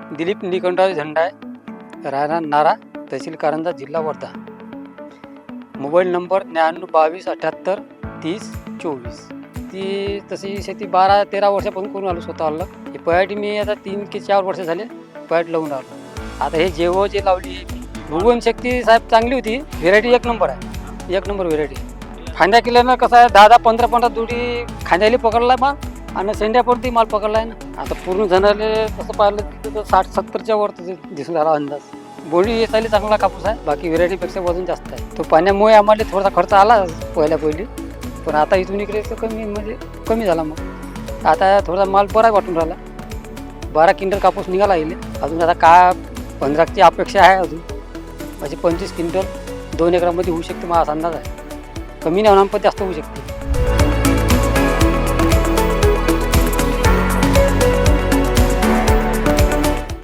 दिलीप निकंठराव झेंडा आहे, राहणार नारा, तहसील कारंजा, जिल्हा वर्धा. Mobile number 9922783024. ती तशी शेती 12-13 वर्षापासून करून आलो स्वतः आलं. हे पयाटी मी आता 3 की 4 वर्ष झाले पयाट लावून आलो. आता हे जे लावली भुवन शक्ती साहेब चांगली होती. व्हेरायटी एक नंबर आहे, एक नंबर व्हेरायटी. खांद्या केल्यानं कसं आहे 10-10, 15-15 दुडी खांद्याला पकडला माल आणि शेंड्यापरती माल पकडला आहे ना. आता पूर्ण जणाले तसं पाहिलं तर 60-70च्या वर दिसून राहिला अंदाज. बोली चाली चांगला कापूस आहे, बाकी व्हेरायटीपेक्षा वजन जास्त आहे. तो पाण्यामुळे आम्हाला थोडासा खर्च आला पहिली, पण आता इथून इकडे तर कमी झाला. मग आता थोडा माल बरा वाटून राहिला. 12 क्विंटल कापूस निघाला येईल अजून. आता का 15ची अपेक्षा आहे अजून. म्हणजे 25 क्विंटल 2 एकरामध्ये होऊ शकते, माझा अंदाज आहे. कमी नाही होणार पण जास्त होऊ शकते.